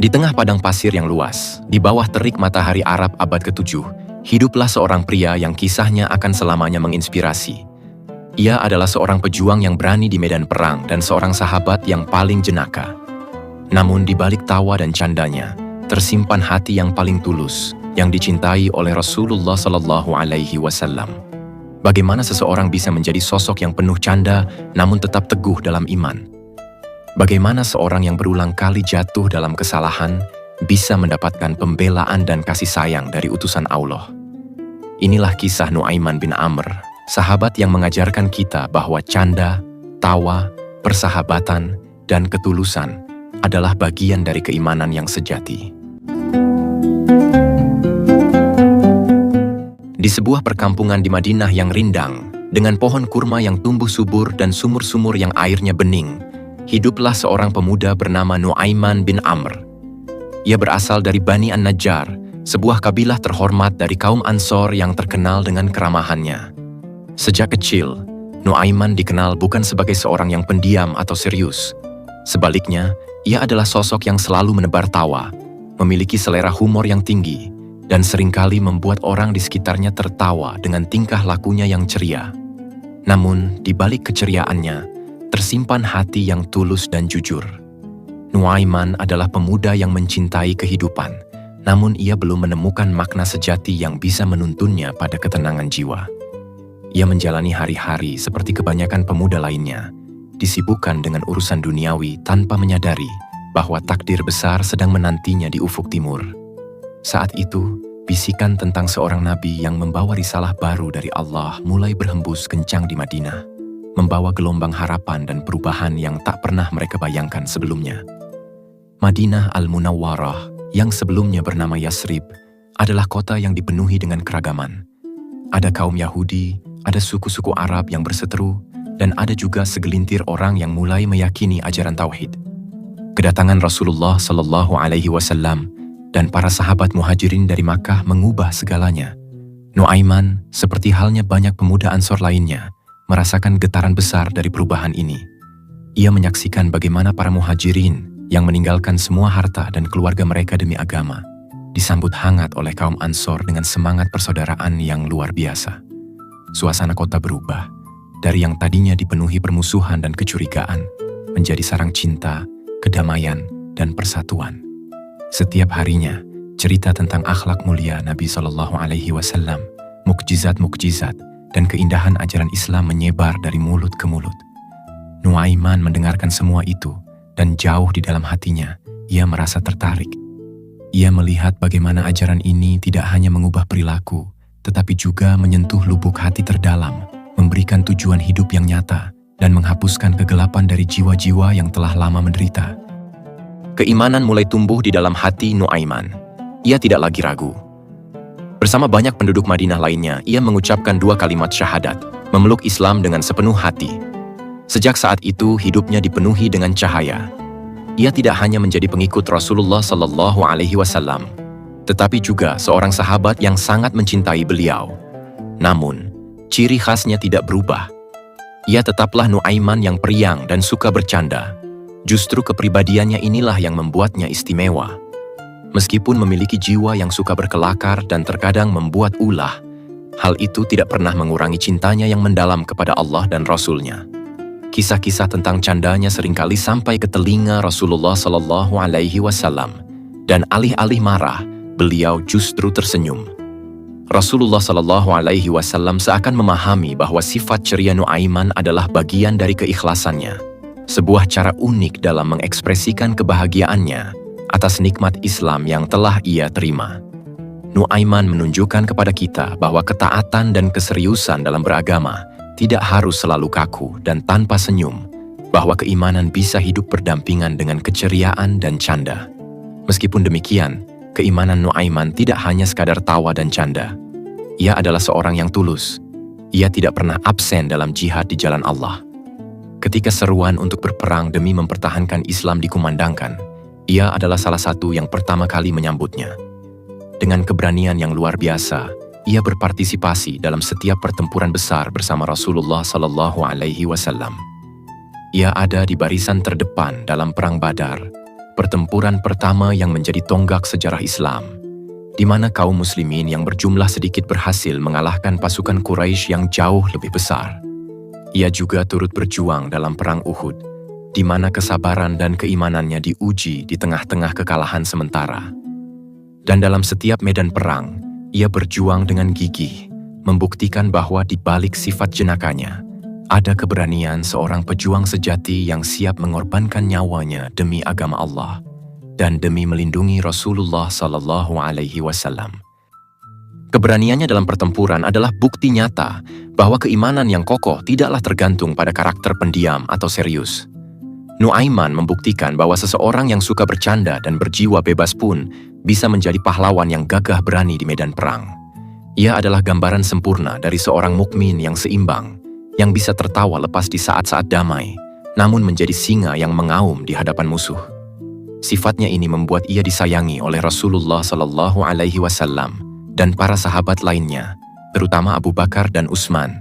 Di tengah padang pasir yang luas, di bawah terik matahari Arab abad ke-7, hiduplah seorang pria yang kisahnya akan selamanya menginspirasi. Ia adalah seorang pejuang yang berani di medan perang dan seorang sahabat yang paling jenaka. Namun di balik tawa dan candanya, tersimpan hati yang paling tulus, yang dicintai oleh Rasulullah SAW. Bagaimana seseorang bisa menjadi sosok yang penuh canda, namun tetap teguh dalam iman? Bagaimana seorang yang berulang kali jatuh dalam kesalahan bisa mendapatkan pembelaan dan kasih sayang dari utusan Allah? Inilah kisah Nuaiman bin Amr, sahabat yang mengajarkan kita bahwa canda, tawa, persahabatan, dan ketulusan adalah bagian dari keimanan yang sejati. Di sebuah perkampungan di Madinah yang rindang, dengan pohon kurma yang tumbuh subur dan sumur-sumur yang airnya bening, hiduplah seorang pemuda bernama Nuaiman bin Amr. Ia berasal dari Bani An-Najjar, sebuah kabilah terhormat dari kaum Ansor yang terkenal dengan keramahannya. Sejak kecil, Nuaiman dikenal bukan sebagai seorang yang pendiam atau serius. Sebaliknya, ia adalah sosok yang selalu menebar tawa, memiliki selera humor yang tinggi, dan seringkali membuat orang di sekitarnya tertawa dengan tingkah lakunya yang ceria. Namun, di balik keceriaannya, tersimpan hati yang tulus dan jujur. Nuaiman adalah pemuda yang mencintai kehidupan, namun ia belum menemukan makna sejati yang bisa menuntunnya pada ketenangan jiwa. Ia menjalani hari-hari seperti kebanyakan pemuda lainnya, disibukkan dengan urusan duniawi tanpa menyadari bahwa takdir besar sedang menantinya di ufuk timur. Saat itu, bisikan tentang seorang nabi yang membawa risalah baru dari Allah mulai berhembus kencang di Madinah, membawa gelombang harapan dan perubahan yang tak pernah mereka bayangkan sebelumnya. Madinah Al-Munawwarah, yang sebelumnya bernama Yasrib, adalah kota yang dipenuhi dengan keragaman. Ada kaum Yahudi, ada suku-suku Arab yang berseteru, dan ada juga segelintir orang yang mulai meyakini ajaran Tauhid. Kedatangan Rasulullah SAW dan para sahabat muhajirin dari Makkah mengubah segalanya. Nuaiman, seperti halnya banyak pemuda Ansor lainnya, merasakan getaran besar dari perubahan ini. Ia menyaksikan bagaimana para muhajirin yang meninggalkan semua harta dan keluarga mereka demi agama, disambut hangat oleh kaum Ansor dengan semangat persaudaraan yang luar biasa. Suasana kota berubah, dari yang tadinya dipenuhi permusuhan dan kecurigaan, menjadi sarang cinta, kedamaian, dan persatuan. Setiap harinya, cerita tentang akhlak mulia Nabi SAW, mukjizat-mukjizat, dan keindahan ajaran Islam menyebar dari mulut ke mulut. Nuaiman mendengarkan semua itu, dan jauh di dalam hatinya, ia merasa tertarik. Ia melihat bagaimana ajaran ini tidak hanya mengubah perilaku, tetapi juga menyentuh lubuk hati terdalam, memberikan tujuan hidup yang nyata, dan menghapuskan kegelapan dari jiwa-jiwa yang telah lama menderita. Keimanan mulai tumbuh di dalam hati Nuaiman. Ia tidak lagi ragu. Bersama banyak penduduk Madinah lainnya, ia mengucapkan 2 kalimat syahadat, memeluk Islam dengan sepenuh hati. Sejak saat itu, hidupnya dipenuhi dengan cahaya. Ia tidak hanya menjadi pengikut Rasulullah SAW, tetapi juga seorang sahabat yang sangat mencintai beliau. Namun, ciri khasnya tidak berubah. Ia tetaplah Nuaiman yang periang dan suka bercanda. Justru kepribadiannya inilah yang membuatnya istimewa. Meskipun memiliki jiwa yang suka berkelakar dan terkadang membuat ulah, hal itu tidak pernah mengurangi cintanya yang mendalam kepada Allah dan Rasul-Nya. Kisah-kisah tentang candanya seringkali sampai ke telinga Rasulullah SAW, dan alih-alih marah, beliau justru tersenyum. Rasulullah SAW seakan memahami bahwa sifat ceria Nuaiman adalah bagian dari keikhlasannya, sebuah cara unik dalam mengekspresikan kebahagiaannya atas nikmat Islam yang telah ia terima. Nuaiman menunjukkan kepada kita bahwa ketaatan dan keseriusan dalam beragama tidak harus selalu kaku dan tanpa senyum, bahwa keimanan bisa hidup berdampingan dengan keceriaan dan canda. Meskipun demikian, keimanan Nuaiman tidak hanya sekadar tawa dan canda. Ia adalah seorang yang tulus. Ia tidak pernah absen dalam jihad di jalan Allah. Ketika seruan untuk berperang demi mempertahankan Islam dikumandangkan, ia adalah salah satu yang pertama kali menyambutnya. Dengan keberanian yang luar biasa, ia berpartisipasi dalam setiap pertempuran besar bersama Rasulullah SAW. Ia ada di barisan terdepan dalam Perang Badar, pertempuran pertama yang menjadi tonggak sejarah Islam, di mana kaum muslimin yang berjumlah sedikit berhasil mengalahkan pasukan Quraisy yang jauh lebih besar. Ia juga turut berjuang dalam perang Uhud, di mana kesabaran dan keimanannya diuji di tengah-tengah kekalahan sementara. Dan dalam setiap medan perang, ia berjuang dengan gigih, membuktikan bahwa di balik sifat jenakanya, ada keberanian seorang pejuang sejati yang siap mengorbankan nyawanya demi agama Allah dan demi melindungi Rasulullah Sallallahu Alaihi Wasallam. Keberaniannya dalam pertempuran adalah bukti nyata bahwa keimanan yang kokoh tidaklah tergantung pada karakter pendiam atau serius. Nuaiman membuktikan bahwa seseorang yang suka bercanda dan berjiwa bebas pun bisa menjadi pahlawan yang gagah berani di medan perang. Ia adalah gambaran sempurna dari seorang mukmin yang seimbang, yang bisa tertawa lepas di saat-saat damai, namun menjadi singa yang mengaum di hadapan musuh. Sifatnya ini membuat ia disayangi oleh Rasulullah Sallallahu Alaihi Wasallam dan para sahabat lainnya, terutama Abu Bakar dan Utsman.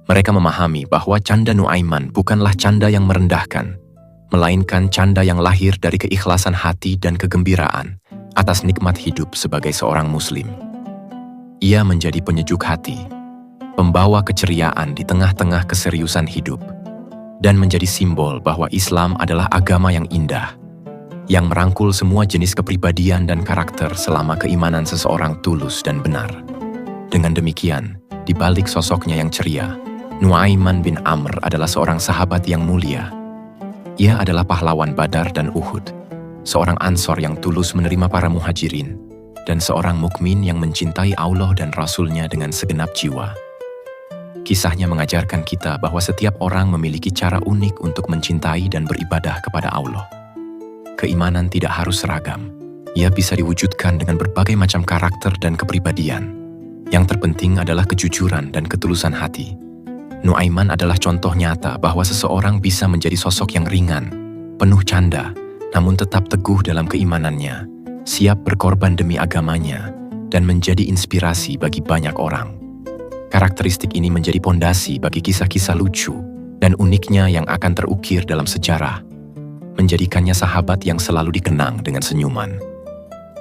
Mereka memahami bahwa canda Nuaiman bukanlah canda yang merendahkan, melainkan canda yang lahir dari keikhlasan hati dan kegembiraan atas nikmat hidup sebagai seorang muslim. Ia menjadi penyejuk hati, pembawa keceriaan di tengah-tengah keseriusan hidup, dan menjadi simbol bahwa Islam adalah agama yang indah, yang merangkul semua jenis kepribadian dan karakter selama keimanan seseorang tulus dan benar. Dengan demikian, di balik sosoknya yang ceria, Nuaiman bin Amr adalah seorang sahabat yang mulia. Ia adalah pahlawan Badar dan Uhud, seorang Ansor yang tulus menerima para muhajirin, dan seorang mukmin yang mencintai Allah dan Rasul-Nya dengan segenap jiwa. Kisahnya mengajarkan kita bahwa setiap orang memiliki cara unik untuk mencintai dan beribadah kepada Allah. Keimanan tidak harus seragam. Ia bisa diwujudkan dengan berbagai macam karakter dan kepribadian. Yang terpenting adalah kejujuran dan ketulusan hati. Nuaiman adalah contoh nyata bahwa seseorang bisa menjadi sosok yang ringan, penuh canda, namun tetap teguh dalam keimanannya, siap berkorban demi agamanya, dan menjadi inspirasi bagi banyak orang. Karakteristik ini menjadi pondasi bagi kisah-kisah lucu dan uniknya yang akan terukir dalam sejarah, menjadikannya sahabat yang selalu dikenang dengan senyuman.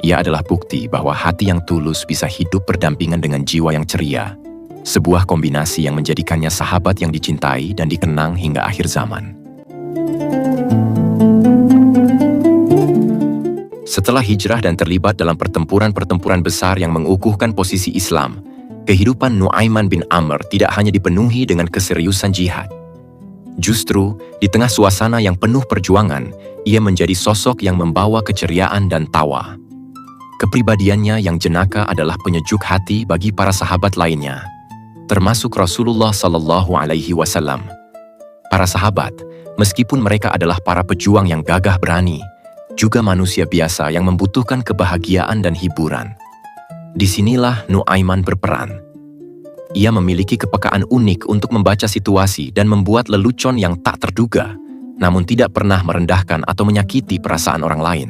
Ia adalah bukti bahwa hati yang tulus bisa hidup berdampingan dengan jiwa yang ceria, sebuah kombinasi yang menjadikannya sahabat yang dicintai dan dikenang hingga akhir zaman. Setelah hijrah dan terlibat dalam pertempuran-pertempuran besar yang mengukuhkan posisi Islam, kehidupan Nuaiman bin Amr tidak hanya dipenuhi dengan keseriusan jihad. Justru, di tengah suasana yang penuh perjuangan, ia menjadi sosok yang membawa keceriaan dan tawa. Kepribadiannya yang jenaka adalah penyejuk hati bagi para sahabat lainnya, termasuk Rasulullah Sallallahu Alaihi Wasallam. Para sahabat, meskipun mereka adalah para pejuang yang gagah berani, juga manusia biasa yang membutuhkan kebahagiaan dan hiburan. Disinilah Nuaiman berperan. Ia memiliki kepekaan unik untuk membaca situasi dan membuat lelucon yang tak terduga, namun tidak pernah merendahkan atau menyakiti perasaan orang lain.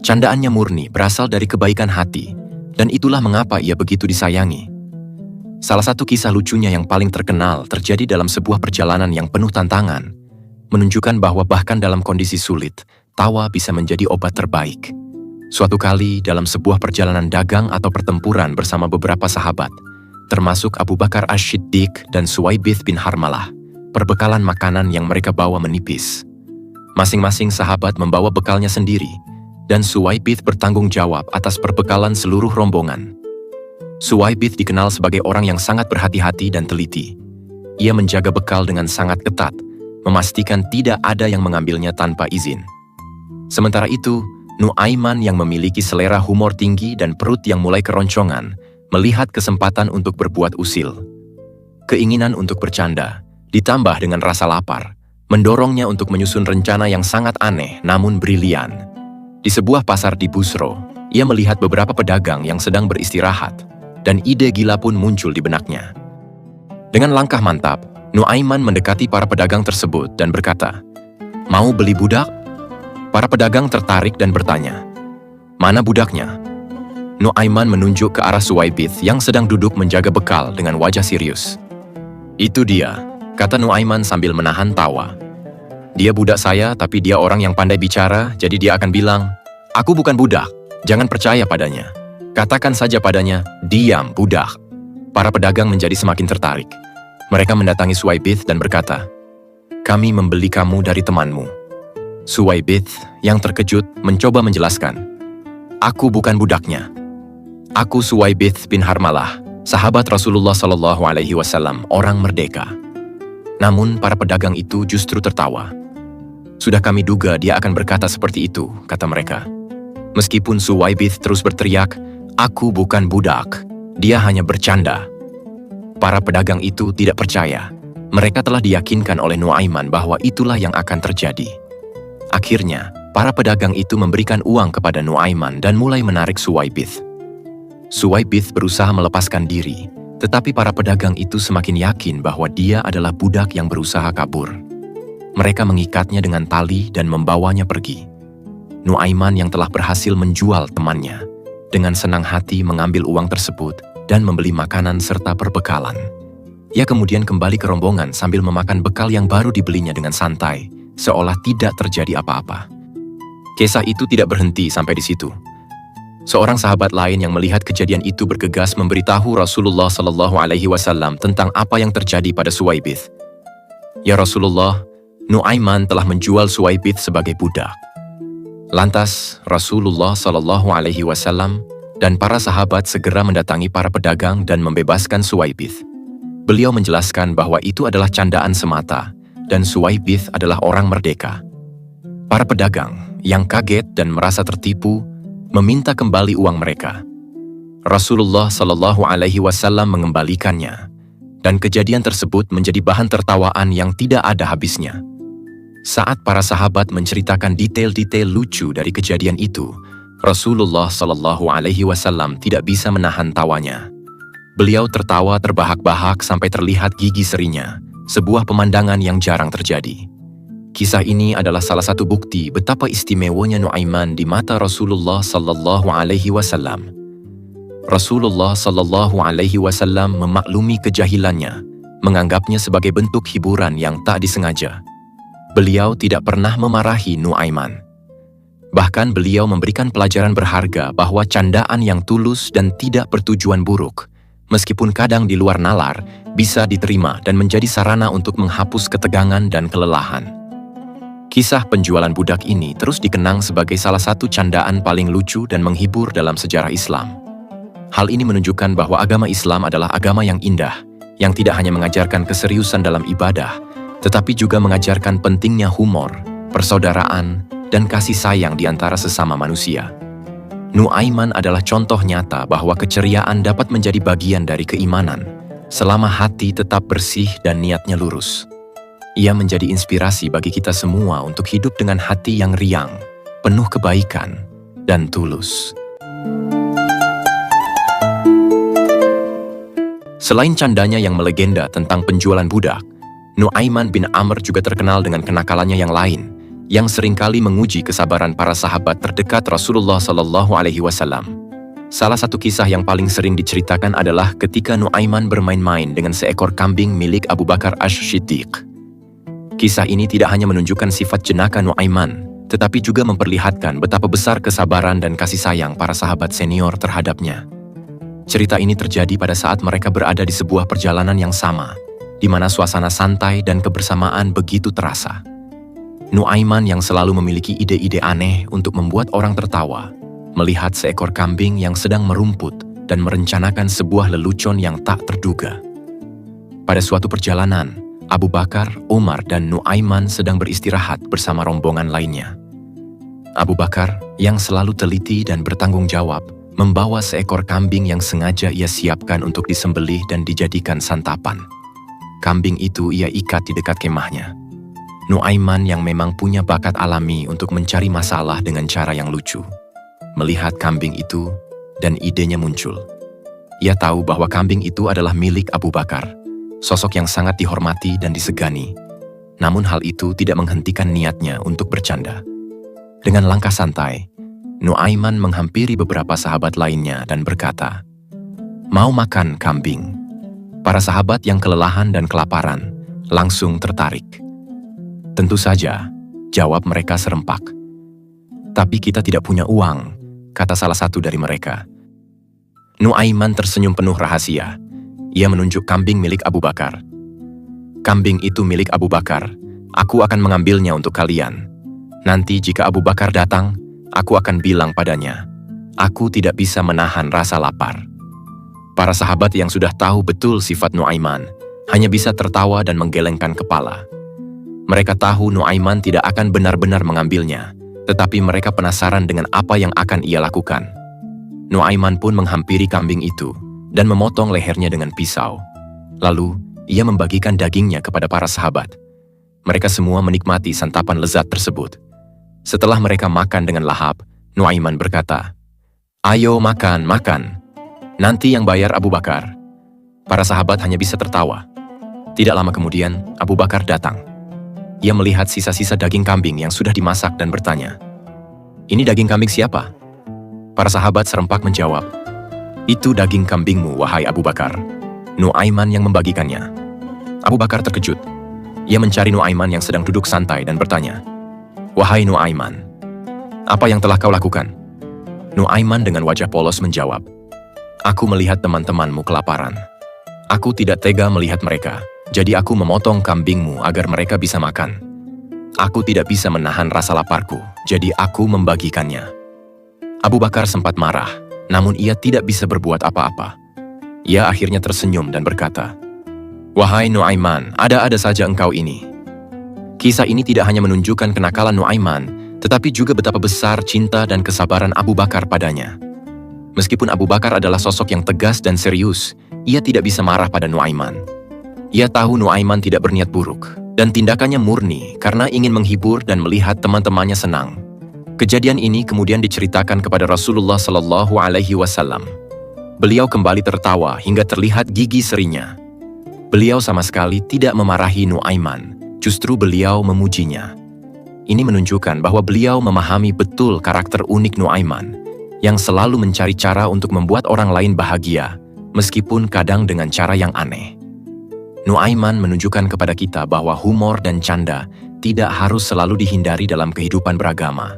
Candaannya murni berasal dari kebaikan hati, dan itulah mengapa ia begitu disayangi. Salah satu kisah lucunya yang paling terkenal terjadi dalam sebuah perjalanan yang penuh tantangan, menunjukkan bahwa bahkan dalam kondisi sulit, tawa bisa menjadi obat terbaik. Suatu kali dalam sebuah perjalanan dagang atau pertempuran bersama beberapa sahabat, termasuk Abu Bakar Ash-Shiddiq dan Suwaibith bin Harmalah, perbekalan makanan yang mereka bawa menipis. Masing-masing sahabat membawa bekalnya sendiri, dan Suwaibith bertanggung jawab atas perbekalan seluruh rombongan. Suwaibith dikenal sebagai orang yang sangat berhati-hati dan teliti. Ia menjaga bekal dengan sangat ketat, memastikan tidak ada yang mengambilnya tanpa izin. Sementara itu, Nuaiman yang memiliki selera humor tinggi dan perut yang mulai keroncongan, melihat kesempatan untuk berbuat usil. Keinginan untuk bercanda, ditambah dengan rasa lapar, mendorongnya untuk menyusun rencana yang sangat aneh namun brilian. Di sebuah pasar di Busro, ia melihat beberapa pedagang yang sedang beristirahat, dan ide gila pun muncul di benaknya. Dengan langkah mantap, Nuaiman mendekati para pedagang tersebut dan berkata, "Mau beli budak?" Para pedagang tertarik dan bertanya, "Mana budaknya?" Nuaiman menunjuk ke arah Suwaibith yang sedang duduk menjaga bekal dengan wajah serius. "Itu dia," kata Nuaiman sambil menahan tawa. Dia budak saya, tapi dia orang yang pandai bicara, jadi dia akan bilang, "Aku bukan budak, jangan percaya padanya." Katakan saja padanya, "Diam, budak." Para pedagang menjadi semakin tertarik. Mereka mendatangi Suwaibith dan berkata, "Kami membeli kamu dari temanmu." Suwaibith yang terkejut mencoba menjelaskan, "Aku bukan budaknya. Aku Suwaibith bin Harmalah, sahabat Rasulullah SAW, orang merdeka." Namun para pedagang itu justru tertawa. "Sudah kami duga dia akan berkata seperti itu," kata mereka. Meskipun Suwaibith terus berteriak, "Aku bukan budak, dia hanya bercanda." Para pedagang itu tidak percaya. Mereka telah diyakinkan oleh Nuaiman bahwa itulah yang akan terjadi. Akhirnya, para pedagang itu memberikan uang kepada Nuaiman dan mulai menarik Suwaibith. Suwaibith berusaha melepaskan diri, tetapi para pedagang itu semakin yakin bahwa dia adalah budak yang berusaha kabur. Mereka mengikatnya dengan tali dan membawanya pergi. Nuaiman yang telah berhasil menjual temannya, dengan senang hati mengambil uang tersebut dan membeli makanan serta perbekalan. Ia kemudian kembali ke rombongan sambil memakan bekal yang baru dibelinya dengan santai, seolah tidak terjadi apa-apa. Kisah itu tidak berhenti sampai di situ. Seorang sahabat lain yang melihat kejadian itu bergegas memberitahu Rasulullah SAW tentang apa yang terjadi pada Suwaibith. "Ya Rasulullah, Nuaiman telah menjual Suwaibith sebagai budak." Lantas Rasulullah SAW dan para sahabat segera mendatangi para pedagang dan membebaskan Suwaibith. Beliau menjelaskan bahwa itu adalah candaan semata dan Suwaibith adalah orang merdeka. Para pedagang yang kaget dan merasa tertipu meminta kembali uang mereka. Rasulullah SAW mengembalikannya, dan kejadian tersebut menjadi bahan tertawaan yang tidak ada habisnya. Saat para sahabat menceritakan detail-detail lucu dari kejadian itu, Rasulullah SAW tidak bisa menahan tawanya. Beliau tertawa terbahak-bahak sampai terlihat gigi serinya, sebuah pemandangan yang jarang terjadi. Kisah ini adalah salah satu bukti betapa istimewanya Nuaiman di mata Rasulullah SAW. Rasulullah SAW memaklumi kejahilannya, menganggapnya sebagai bentuk hiburan yang tak disengaja. Beliau tidak pernah memarahi Nuaiman. Bahkan beliau memberikan pelajaran berharga bahwa candaan yang tulus dan tidak bertujuan buruk, meskipun kadang di luar nalar, bisa diterima dan menjadi sarana untuk menghapus ketegangan dan kelelahan. Kisah penjualan budak ini terus dikenang sebagai salah satu candaan paling lucu dan menghibur dalam sejarah Islam. Hal ini menunjukkan bahwa agama Islam adalah agama yang indah, yang tidak hanya mengajarkan keseriusan dalam ibadah, tetapi juga mengajarkan pentingnya humor, persaudaraan, dan kasih sayang di antara sesama manusia. Nuaiman adalah contoh nyata bahwa keceriaan dapat menjadi bagian dari keimanan, selama hati tetap bersih dan niatnya lurus. Ia menjadi inspirasi bagi kita semua untuk hidup dengan hati yang riang, penuh kebaikan, dan tulus. Selain candanya yang melegenda tentang penjualan budak, Nuaiman bin Amr juga terkenal dengan kenakalannya yang lain, yang seringkali menguji kesabaran para sahabat terdekat Rasulullah SAW. Salah satu kisah yang paling sering diceritakan adalah ketika Nuaiman bermain-main dengan seekor kambing milik Abu Bakar Ash-Shiddiq. Kisah ini tidak hanya menunjukkan sifat jenaka Nuaiman, tetapi juga memperlihatkan betapa besar kesabaran dan kasih sayang para sahabat senior terhadapnya. Cerita ini terjadi pada saat mereka berada di sebuah perjalanan yang sama, di mana suasana santai dan kebersamaan begitu terasa. Nuaiman yang selalu memiliki ide-ide aneh untuk membuat orang tertawa, melihat seekor kambing yang sedang merumput dan merencanakan sebuah lelucon yang tak terduga. Pada suatu perjalanan, Abu Bakar, Umar, dan Nuaiman sedang beristirahat bersama rombongan lainnya. Abu Bakar, yang selalu teliti dan bertanggung jawab, membawa seekor kambing yang sengaja ia siapkan untuk disembelih dan dijadikan santapan. Kambing itu ia ikat di dekat kemahnya. Nuaiman yang memang punya bakat alami untuk mencari masalah dengan cara yang lucu, melihat kambing itu dan idenya muncul. Ia tahu bahwa kambing itu adalah milik Abu Bakar, sosok yang sangat dihormati dan disegani. Namun hal itu tidak menghentikan niatnya untuk bercanda. Dengan langkah santai, Nuaiman menghampiri beberapa sahabat lainnya dan berkata, "Mau makan kambing?" Para sahabat yang kelelahan dan kelaparan langsung tertarik. Tentu saja, jawab mereka serempak. Tapi kita tidak punya uang, kata salah satu dari mereka. Nuaiman tersenyum penuh rahasia. Ia menunjuk kambing milik Abu Bakar. Kambing itu milik Abu Bakar, aku akan mengambilnya untuk kalian. Nanti jika Abu Bakar datang, aku akan bilang padanya, aku tidak bisa menahan rasa lapar. Para sahabat yang sudah tahu betul sifat Nuaiman, hanya bisa tertawa dan menggelengkan kepala. Mereka tahu Nuaiman tidak akan benar-benar mengambilnya, tetapi mereka penasaran dengan apa yang akan ia lakukan. Nuaiman pun menghampiri kambing itu dan memotong lehernya dengan pisau. Lalu, ia membagikan dagingnya kepada para sahabat. Mereka semua menikmati santapan lezat tersebut. Setelah mereka makan dengan lahap, Nuaiman berkata, "Ayo makan, makan. Nanti yang bayar Abu Bakar." Para sahabat hanya bisa tertawa. Tidak lama kemudian, Abu Bakar datang. Ia melihat sisa-sisa daging kambing yang sudah dimasak dan bertanya, "Ini daging kambing siapa?" Para sahabat serempak menjawab, "Itu daging kambingmu, wahai Abu Bakar." Nuaiman yang membagikannya. Abu Bakar terkejut. Ia mencari Nuaiman yang sedang duduk santai dan bertanya, "Wahai Nuaiman, apa yang telah kau lakukan?" Nuaiman dengan wajah polos menjawab, "Aku melihat teman-temanmu kelaparan. Aku tidak tega melihat mereka. Jadi aku memotong kambingmu agar mereka bisa makan. Aku tidak bisa menahan rasa laparku, jadi aku membagikannya." Abu Bakar sempat marah, namun ia tidak bisa berbuat apa-apa. Ia akhirnya tersenyum dan berkata, "Wahai Nuaiman, ada-ada saja engkau ini." Kisah ini tidak hanya menunjukkan kenakalan Nuaiman, tetapi juga betapa besar cinta dan kesabaran Abu Bakar padanya. Meskipun Abu Bakar adalah sosok yang tegas dan serius, ia tidak bisa marah pada Nuaiman. Ia tahu Nuaiman tidak berniat buruk, dan tindakannya murni karena ingin menghibur dan melihat teman-temannya senang. Kejadian ini kemudian diceritakan kepada Rasulullah Shallallahu Alaihi Wasallam. Beliau kembali tertawa hingga terlihat gigi serinya. Beliau sama sekali tidak memarahi Nuaiman, justru beliau memujinya. Ini menunjukkan bahwa beliau memahami betul karakter unik Nuaiman, yang selalu mencari cara untuk membuat orang lain bahagia, meskipun kadang dengan cara yang aneh. Nuaiman menunjukkan kepada kita bahwa humor dan canda tidak harus selalu dihindari dalam kehidupan beragama.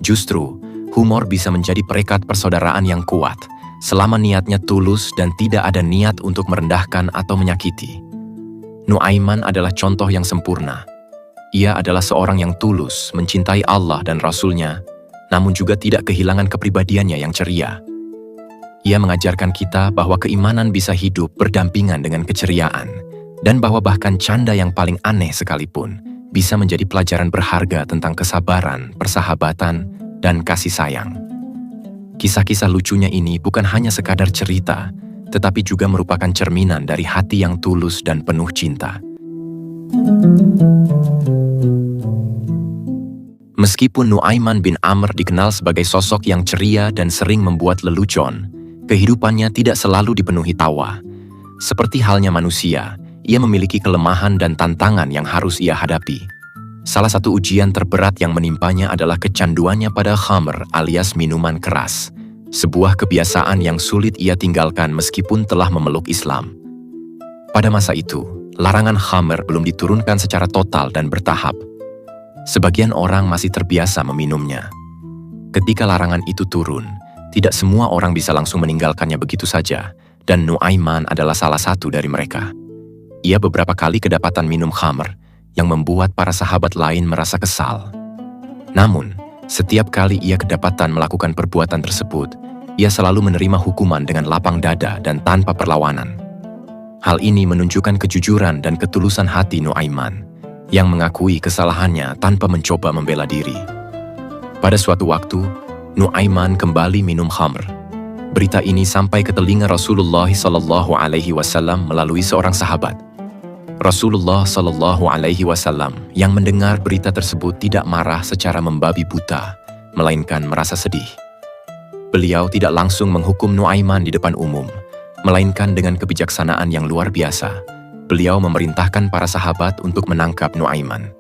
Justru, humor bisa menjadi perekat persaudaraan yang kuat, selama niatnya tulus dan tidak ada niat untuk merendahkan atau menyakiti. Nuaiman adalah contoh yang sempurna. Ia adalah seorang yang tulus, mencintai Allah dan Rasul-Nya, namun juga tidak kehilangan kepribadiannya yang ceria. Ia mengajarkan kita bahwa keimanan bisa hidup berdampingan dengan keceriaan, dan bahwa bahkan canda yang paling aneh sekalipun bisa menjadi pelajaran berharga tentang kesabaran, persahabatan, dan kasih sayang. Kisah-kisah lucunya ini bukan hanya sekadar cerita, tetapi juga merupakan cerminan dari hati yang tulus dan penuh cinta. Meskipun Nuaiman bin Amr dikenal sebagai sosok yang ceria dan sering membuat lelucon, kehidupannya tidak selalu dipenuhi tawa. Seperti halnya manusia, ia memiliki kelemahan dan tantangan yang harus ia hadapi. Salah satu ujian terberat yang menimpanya adalah kecanduannya pada khamr alias minuman keras, sebuah kebiasaan yang sulit ia tinggalkan meskipun telah memeluk Islam. Pada masa itu, larangan khamr belum diturunkan secara total dan bertahap. Sebagian orang masih terbiasa meminumnya. Ketika larangan itu turun, tidak semua orang bisa langsung meninggalkannya begitu saja, dan Nuaiman adalah salah satu dari mereka. Ia beberapa kali kedapatan minum khamr, yang membuat para sahabat lain merasa kesal. Namun, setiap kali ia kedapatan melakukan perbuatan tersebut, ia selalu menerima hukuman dengan lapang dada dan tanpa perlawanan. Hal ini menunjukkan kejujuran dan ketulusan hati Nuaiman, yang mengakui kesalahannya tanpa mencoba membela diri. Pada suatu waktu, Nuaiman kembali minum khamr. Berita ini sampai ke telinga Rasulullah SAW melalui seorang sahabat. Rasulullah SAW yang mendengar berita tersebut tidak marah secara membabi buta, melainkan merasa sedih. Beliau tidak langsung menghukum Nuaiman di depan umum, melainkan dengan kebijaksanaan yang luar biasa. Beliau memerintahkan para sahabat untuk menangkap Nuaiman.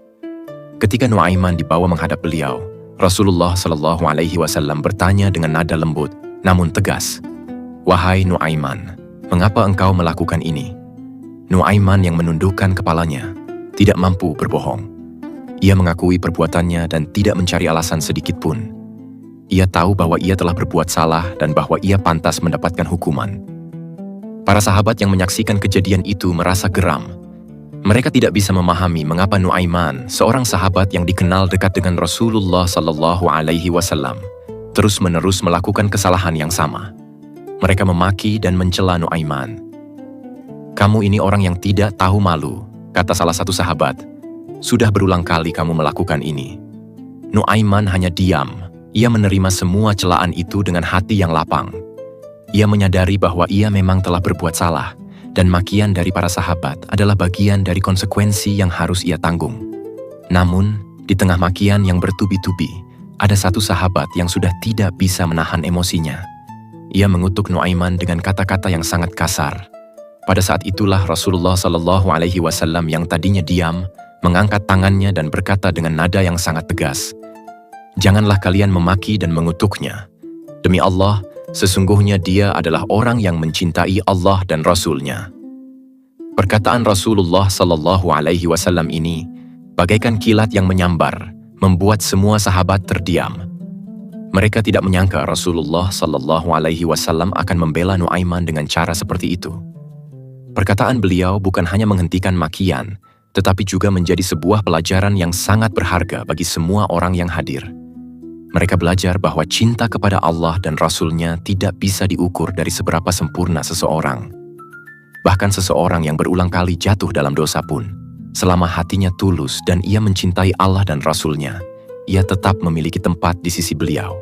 Ketika Nuaiman dibawa menghadap beliau, Rasulullah SAW bertanya dengan nada lembut, namun tegas, "Wahai Nuaiman, mengapa engkau melakukan ini?" Nuaiman yang menundukkan kepalanya, tidak mampu berbohong. Ia mengakui perbuatannya dan tidak mencari alasan sedikit pun. Ia tahu bahwa ia telah berbuat salah dan bahwa ia pantas mendapatkan hukuman. Para sahabat yang menyaksikan kejadian itu merasa geram. Mereka tidak bisa memahami mengapa Nuaiman, seorang sahabat yang dikenal dekat dengan Rasulullah SAW, terus-menerus melakukan kesalahan yang sama. Mereka memaki dan mencela Nuaiman. "Kamu ini orang yang tidak tahu malu," kata salah satu sahabat. "Sudah berulang kali kamu melakukan ini." Nuaiman hanya diam. Ia menerima semua celaan itu dengan hati yang lapang. Ia menyadari bahwa ia memang telah berbuat salah, dan makian dari para sahabat adalah bagian dari konsekuensi yang harus ia tanggung. Namun, di tengah makian yang bertubi-tubi, ada satu sahabat yang sudah tidak bisa menahan emosinya. Ia mengutuk Nuaiman dengan kata-kata yang sangat kasar. Pada saat itulah Rasulullah SAW yang tadinya diam, mengangkat tangannya dan berkata dengan nada yang sangat tegas, "Janganlah kalian memaki dan mengutuknya. Demi Allah, sesungguhnya dia adalah orang yang mencintai Allah dan Rasul-Nya." Perkataan Rasulullah SAW ini bagaikan kilat yang menyambar, membuat semua sahabat terdiam. Mereka tidak menyangka Rasulullah SAW akan membela Nuaiman dengan cara seperti itu. Perkataan beliau bukan hanya menghentikan makian, tetapi juga menjadi sebuah pelajaran yang sangat berharga bagi semua orang yang hadir. Mereka belajar bahwa cinta kepada Allah dan Rasul-Nya tidak bisa diukur dari seberapa sempurna seseorang. Bahkan seseorang yang berulang kali jatuh dalam dosa pun, selama hatinya tulus dan ia mencintai Allah dan Rasul-Nya, ia tetap memiliki tempat di sisi beliau.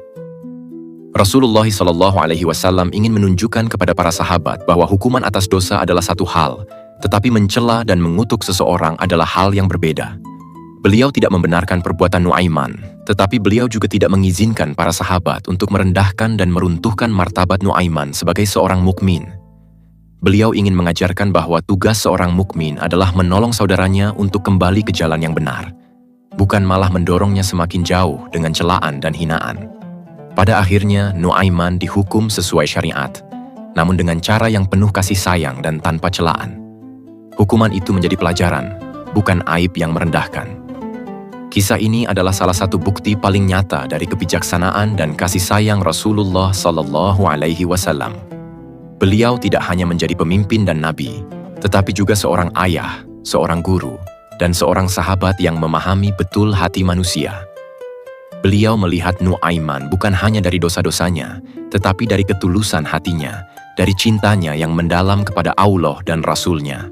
Rasulullah SAW ingin menunjukkan kepada para sahabat bahwa hukuman atas dosa adalah satu hal, tetapi mencela dan mengutuk seseorang adalah hal yang berbeda. Beliau tidak membenarkan perbuatan Nuaiman, tetapi beliau juga tidak mengizinkan para sahabat untuk merendahkan dan meruntuhkan martabat Nuaiman sebagai seorang mukmin. Beliau ingin mengajarkan bahwa tugas seorang mukmin adalah menolong saudaranya untuk kembali ke jalan yang benar, bukan malah mendorongnya semakin jauh dengan celaan dan hinaan. Pada akhirnya, Nuaiman dihukum sesuai syariat, namun dengan cara yang penuh kasih sayang dan tanpa celaan. Hukuman itu menjadi pelajaran, bukan aib yang merendahkan. Kisah ini adalah salah satu bukti paling nyata dari kebijaksanaan dan kasih sayang Rasulullah SAW. Beliau tidak hanya menjadi pemimpin dan nabi, tetapi juga seorang ayah, seorang guru, dan seorang sahabat yang memahami betul hati manusia. Beliau melihat Nuaiman bukan hanya dari dosa-dosanya, tetapi dari ketulusan hatinya, dari cintanya yang mendalam kepada Allah dan Rasul-Nya.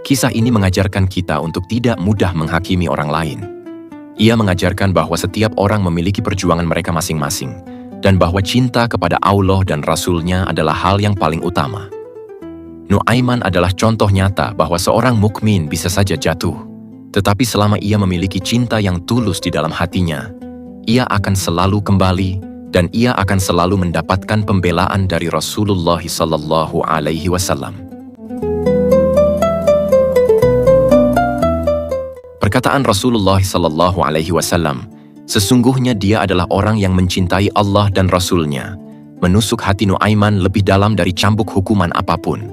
Kisah ini mengajarkan kita untuk tidak mudah menghakimi orang lain. Ia mengajarkan bahwa setiap orang memiliki perjuangan mereka masing-masing, dan bahwa cinta kepada Allah dan Rasul-Nya adalah hal yang paling utama. Nuaiman adalah contoh nyata bahwa seorang mukmin bisa saja jatuh, tetapi selama ia memiliki cinta yang tulus di dalam hatinya, ia akan selalu kembali dan ia akan selalu mendapatkan pembelaan dari Rasulullah SAW. Perkataan Rasulullah SAW, "Sesungguhnya dia adalah orang yang mencintai Allah dan Rasul-Nya," menusuk hati Nuaiman lebih dalam dari cambuk hukuman apapun.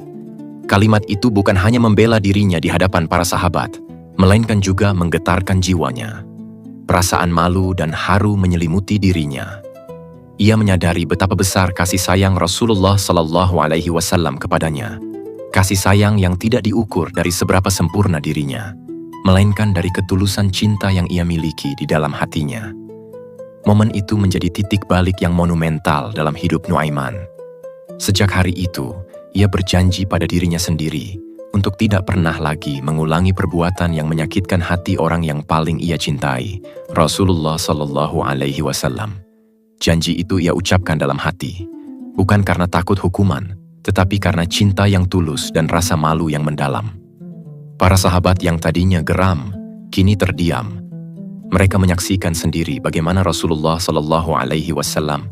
Kalimat itu bukan hanya membela dirinya di hadapan para sahabat, melainkan juga menggetarkan jiwanya. Perasaan malu dan haru menyelimuti dirinya. Ia menyadari betapa besar kasih sayang Rasulullah SAW kepadanya. Kasih sayang yang tidak diukur dari seberapa sempurna dirinya, melainkan dari ketulusan cinta yang ia miliki di dalam hatinya. Momen itu menjadi titik balik yang monumental dalam hidup Nuaiman. Sejak hari itu, ia berjanji pada dirinya sendiri untuk tidak pernah lagi mengulangi perbuatan yang menyakitkan hati orang yang paling ia cintai, Rasulullah SAW. Janji itu ia ucapkan dalam hati, bukan karena takut hukuman, tetapi karena cinta yang tulus dan rasa malu yang mendalam. Para sahabat yang tadinya geram, kini terdiam. Mereka menyaksikan sendiri bagaimana Rasulullah SAW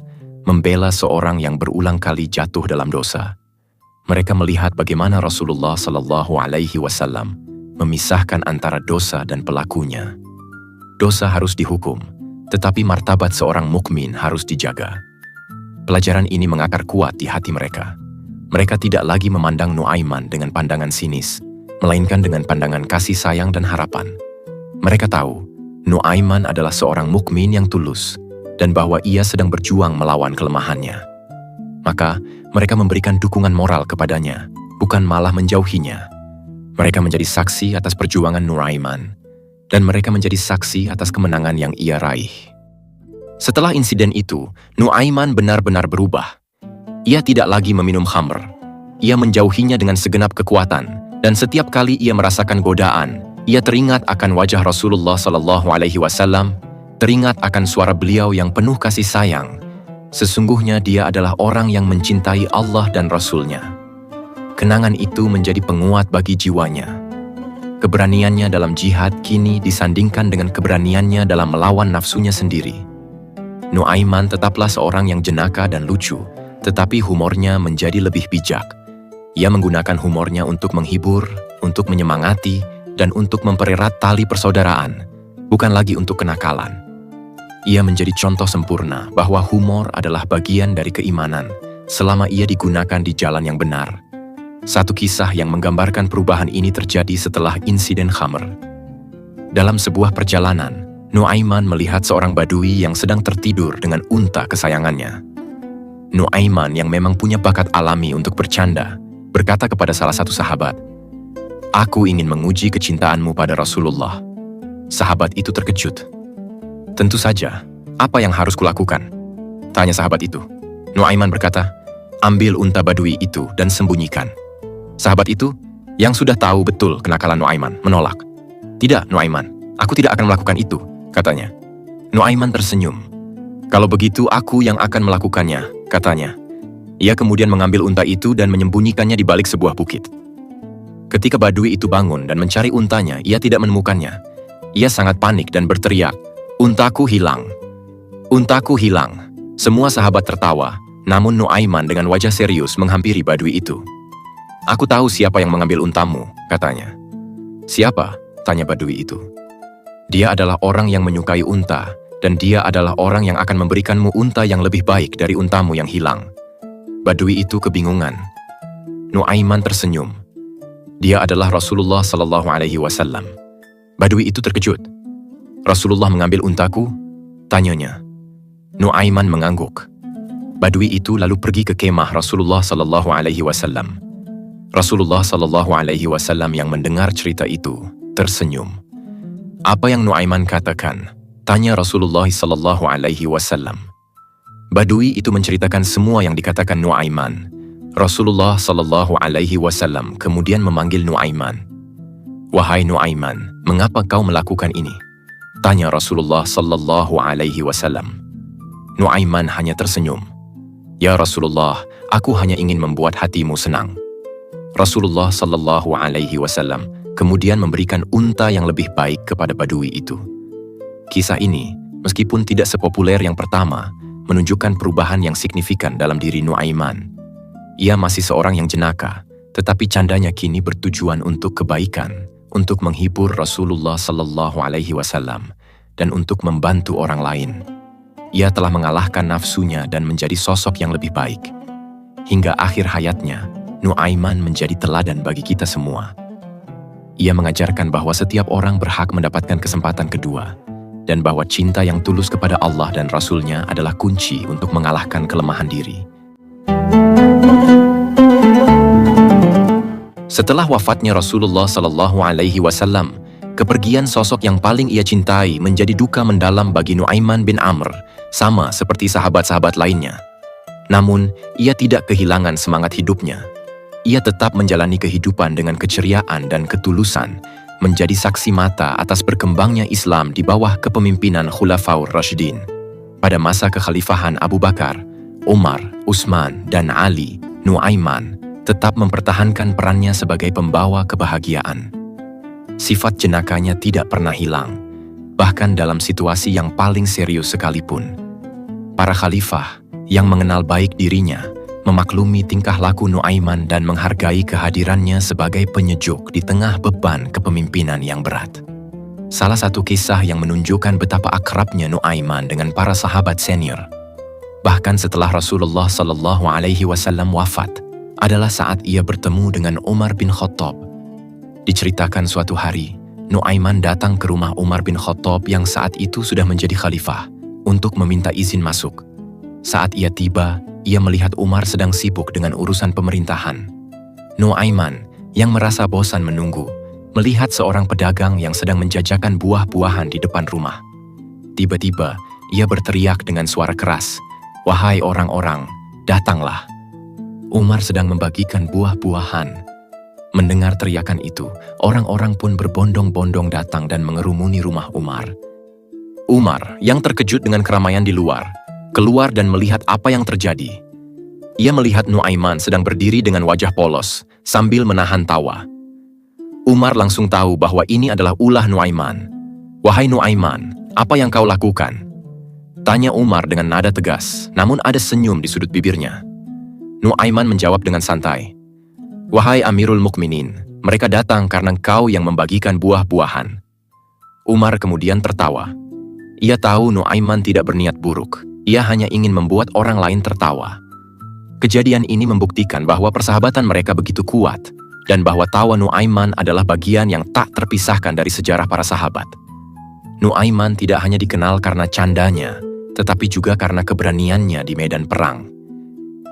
membela seorang yang berulang kali jatuh dalam dosa. Mereka melihat bagaimana Rasulullah SAW memisahkan antara dosa dan pelakunya. Dosa harus dihukum, tetapi martabat seorang mukmin harus dijaga. Pelajaran ini mengakar kuat di hati mereka. Mereka tidak lagi memandang Nuaiman dengan pandangan sinis, melainkan dengan pandangan kasih sayang dan harapan. Mereka tahu Nuaiman adalah seorang mukmin yang tulus dan bahwa ia sedang berjuang melawan kelemahannya. Maka mereka memberikan dukungan moral kepadanya, bukan malah menjauhinya. Mereka menjadi saksi atas perjuangan Nuaiman, dan mereka menjadi saksi atas kemenangan yang ia raih. Setelah insiden itu, Nuaiman benar-benar berubah. Ia tidak lagi meminum khamr. Ia menjauhinya dengan segenap kekuatan, dan setiap kali ia merasakan godaan, ia teringat akan wajah Rasulullah SAW, teringat akan suara beliau yang penuh kasih sayang. Sesungguhnya dia adalah orang yang mencintai Allah dan Rasul-Nya. Kenangan itu menjadi penguat bagi jiwanya. Keberaniannya dalam jihad kini disandingkan dengan keberaniannya dalam melawan nafsunya sendiri. Nuaiman tetaplah seorang yang jenaka dan lucu, tetapi humornya menjadi lebih bijak. Ia menggunakan humornya untuk menghibur, untuk menyemangati, dan untuk mempererat tali persaudaraan, bukan lagi untuk kenakalan. Ia menjadi contoh sempurna bahwa humor adalah bagian dari keimanan, selama ia digunakan di jalan yang benar. Satu kisah yang menggambarkan perubahan ini terjadi setelah insiden khamr. Dalam sebuah perjalanan, Nuaiman melihat seorang badui yang sedang tertidur dengan unta kesayangannya. Nuaiman yang memang punya bakat alami untuk bercanda, berkata kepada salah satu sahabat, "Aku ingin menguji kecintaanmu pada Rasulullah." Sahabat itu terkejut. "Tentu saja, apa yang harus kulakukan?" tanya sahabat itu. Nuaiman berkata, "Ambil unta badui itu dan sembunyikan." Sahabat itu, yang sudah tahu betul kenakalan Nuaiman, menolak. "Tidak, Nuaiman, aku tidak akan melakukan itu," katanya. Nuaiman tersenyum. "Kalau begitu aku yang akan melakukannya," katanya. Ia kemudian mengambil unta itu dan menyembunyikannya di balik sebuah bukit. Ketika badui itu bangun dan mencari untanya, ia tidak menemukannya. Ia sangat panik dan berteriak, "Untaku hilang! Untaku hilang!" Semua sahabat tertawa, namun Nuaiman dengan wajah serius menghampiri badui itu. "Aku tahu siapa yang mengambil untamu," katanya. "Siapa?" tanya badui itu. "Dia adalah orang yang menyukai unta, dan dia adalah orang yang akan memberikanmu unta yang lebih baik dari untamu yang hilang." Badui itu kebingungan. Nuaiman tersenyum. "Dia adalah Rasulullah SAW." Badui itu terkejut. "Rasulullah mengambil untaku?" tanyanya. Nuaiman mengangguk. Badui itu lalu pergi ke kemah Rasulullah SAW. Rasulullah SAW yang mendengar cerita itu tersenyum. "Apa yang Nuaiman katakan?" tanya Rasulullah SAW. Badui itu menceritakan semua yang dikatakan Nuaiman. Rasulullah SAW kemudian memanggil Nuaiman. "Wahai Nuaiman, mengapa kau melakukan ini?" tanya Rasulullah SAW. Nuaiman hanya tersenyum. "Ya Rasulullah, aku hanya ingin membuat hatimu senang." Rasulullah SAW kemudian memberikan unta yang lebih baik kepada badui itu. Kisah ini, meskipun tidak sepopuler yang pertama, menunjukkan perubahan yang signifikan dalam diri Nuaiman. Ia masih seorang yang jenaka, tetapi candanya kini bertujuan untuk kebaikan, untuk menghibur Rasulullah SAW, dan untuk membantu orang lain. Ia telah mengalahkan nafsunya dan menjadi sosok yang lebih baik. Hingga akhir hayatnya, Nuaiman menjadi teladan bagi kita semua. Ia mengajarkan bahwa setiap orang berhak mendapatkan kesempatan kedua, dan bahwa cinta yang tulus kepada Allah dan Rasul-Nya adalah kunci untuk mengalahkan kelemahan diri. Setelah wafatnya Rasulullah SAW, kepergian sosok yang paling ia cintai menjadi duka mendalam bagi Nuaiman bin Amr, sama seperti sahabat-sahabat lainnya. Namun, ia tidak kehilangan semangat hidupnya. Ia tetap menjalani kehidupan dengan keceriaan dan ketulusan, menjadi saksi mata atas berkembangnya Islam di bawah kepemimpinan Khulafaur Rasyidin. Pada masa kekhalifahan Abu Bakar, Umar, Utsman, dan Ali, Nuaiman tetap mempertahankan perannya sebagai pembawa kebahagiaan. Sifat jenakanya tidak pernah hilang, bahkan dalam situasi yang paling serius sekalipun. Para khalifah yang mengenal baik dirinya memaklumi tingkah laku Nuaiman dan menghargai kehadirannya sebagai penyejuk di tengah beban kepemimpinan yang berat. Salah satu kisah yang menunjukkan betapa akrabnya Nuaiman dengan para sahabat senior, bahkan setelah Rasulullah SAW wafat, adalah saat ia bertemu dengan Umar bin Khattab. Diceritakan suatu hari, Nuaiman datang ke rumah Umar bin Khattab yang saat itu sudah menjadi khalifah untuk meminta izin masuk. Saat ia tiba, ia melihat Umar sedang sibuk dengan urusan pemerintahan. Nuaiman, yang merasa bosan menunggu, melihat seorang pedagang yang sedang menjajakan buah-buahan di depan rumah. Tiba-tiba, ia berteriak dengan suara keras, "Wahai orang-orang, datanglah." Umar sedang membagikan buah-buahan. Mendengar teriakan itu, orang-orang pun berbondong-bondong datang dan mengerumuni rumah Umar. Umar, yang terkejut dengan keramaian di luar, keluar dan melihat apa yang terjadi. Ia melihat Nuaiman sedang berdiri dengan wajah polos, sambil menahan tawa. Umar langsung tahu bahwa ini adalah ulah Nuaiman. "Wahai Nuaiman, apa yang kau lakukan?" Tanya Umar dengan nada tegas, namun ada senyum di sudut bibirnya. Nuaiman menjawab dengan santai, "Wahai Amirul Mukminin, mereka datang karena kau yang membagikan buah-buahan." Umar kemudian tertawa. Ia tahu Nuaiman tidak berniat buruk, ia hanya ingin membuat orang lain tertawa. Kejadian ini membuktikan bahwa persahabatan mereka begitu kuat, dan bahwa tawa Nuaiman adalah bagian yang tak terpisahkan dari sejarah para sahabat. Nuaiman tidak hanya dikenal karena candanya, tetapi juga karena keberaniannya di medan perang.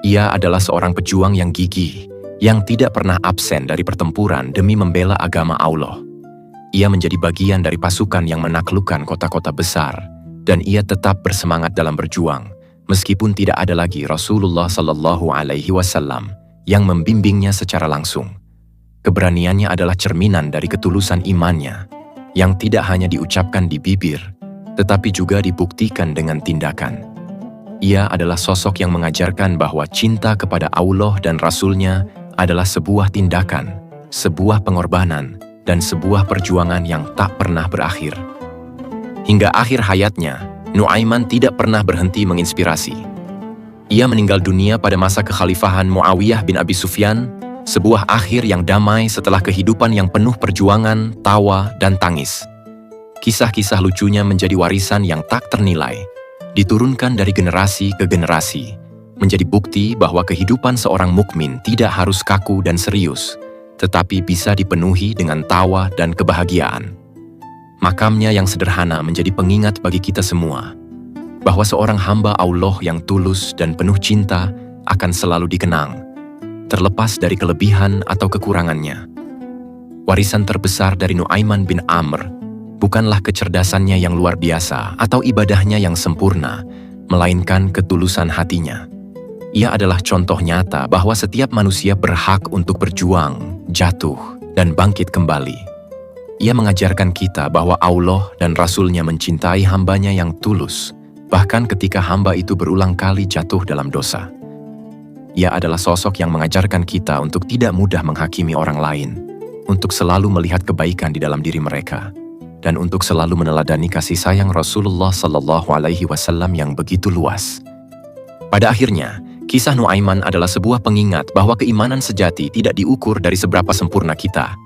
Ia adalah seorang pejuang yang gigih, yang tidak pernah absen dari pertempuran demi membela agama Allah. Ia menjadi bagian dari pasukan yang menaklukkan kota-kota besar, dan ia tetap bersemangat dalam berjuang, meskipun tidak ada lagi Rasulullah Shallallahu Alaihi Wasallam yang membimbingnya secara langsung. Keberaniannya adalah cerminan dari ketulusan imannya, yang tidak hanya diucapkan di bibir, tetapi juga dibuktikan dengan tindakan. Ia adalah sosok yang mengajarkan bahwa cinta kepada Allah dan Rasul-Nya adalah sebuah tindakan, sebuah pengorbanan, dan sebuah perjuangan yang tak pernah berakhir. Hingga akhir hayatnya, Nuaiman tidak pernah berhenti menginspirasi. Ia meninggal dunia pada masa kekhalifahan Muawiyah bin Abi Sufyan, sebuah akhir yang damai setelah kehidupan yang penuh perjuangan, tawa, dan tangis. Kisah-kisah lucunya menjadi warisan yang tak ternilai, diturunkan dari generasi ke generasi, menjadi bukti bahwa kehidupan seorang mukmin tidak harus kaku dan serius, tetapi bisa dipenuhi dengan tawa dan kebahagiaan. Makamnya yang sederhana menjadi pengingat bagi kita semua, bahwa seorang hamba Allah yang tulus dan penuh cinta akan selalu dikenang, terlepas dari kelebihan atau kekurangannya. Warisan terbesar dari Nuaiman bin Amr bukanlah kecerdasannya yang luar biasa atau ibadahnya yang sempurna, melainkan ketulusan hatinya. Ia adalah contoh nyata bahwa setiap manusia berhak untuk berjuang, jatuh, dan bangkit kembali. Ia mengajarkan kita bahwa Allah dan Rasul-Nya mencintai hambanya yang tulus, bahkan ketika hamba itu berulang kali jatuh dalam dosa. Ia adalah sosok yang mengajarkan kita untuk tidak mudah menghakimi orang lain, untuk selalu melihat kebaikan di dalam diri mereka, dan untuk selalu meneladani kasih sayang Rasulullah Shallallahu Alaihi Wasallam yang begitu luas. Pada akhirnya, kisah Nuaiman adalah sebuah pengingat bahwa keimanan sejati tidak diukur dari seberapa sempurna kita,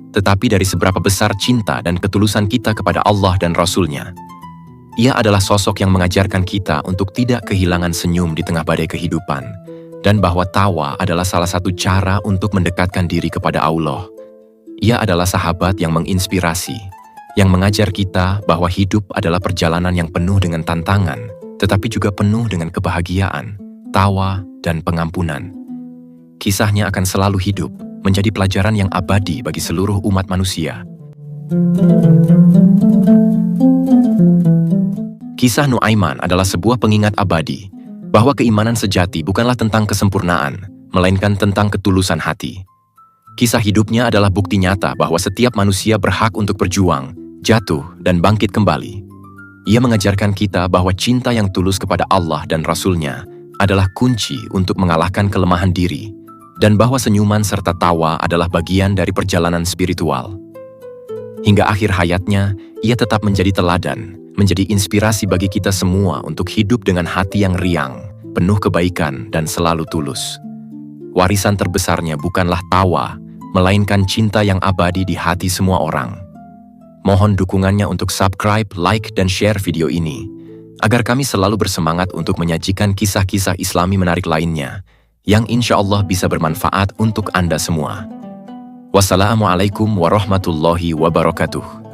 tetapi dari seberapa besar cinta dan ketulusan kita kepada Allah dan Rasul-Nya. Ia adalah sosok yang mengajarkan kita untuk tidak kehilangan senyum di tengah badai kehidupan, dan bahwa tawa adalah salah satu cara untuk mendekatkan diri kepada Allah. Ia adalah sahabat yang menginspirasi, yang mengajar kita bahwa hidup adalah perjalanan yang penuh dengan tantangan, tetapi juga penuh dengan kebahagiaan, tawa, dan pengampunan. Kisahnya akan selalu hidup, menjadi pelajaran yang abadi bagi seluruh umat manusia. Kisah Nuaiman adalah sebuah pengingat abadi, bahwa keimanan sejati bukanlah tentang kesempurnaan, melainkan tentang ketulusan hati. Kisah hidupnya adalah bukti nyata bahwa setiap manusia berhak untuk berjuang, jatuh, dan bangkit kembali. Ia mengajarkan kita bahwa cinta yang tulus kepada Allah dan Rasul-Nya adalah kunci untuk mengalahkan kelemahan diri, dan bahwa senyuman serta tawa adalah bagian dari perjalanan spiritual. Hingga akhir hayatnya, ia tetap menjadi teladan, menjadi inspirasi bagi kita semua untuk hidup dengan hati yang riang, penuh kebaikan, dan selalu tulus. Warisan terbesarnya bukanlah tawa, melainkan cinta yang abadi di hati semua orang. Mohon dukungannya untuk subscribe, like, dan share video ini, agar kami selalu bersemangat untuk menyajikan kisah-kisah Islami menarik lainnya, yang insya Allah bisa bermanfaat untuk Anda semua. Wassalamualaikum warahmatullahi wabarakatuh.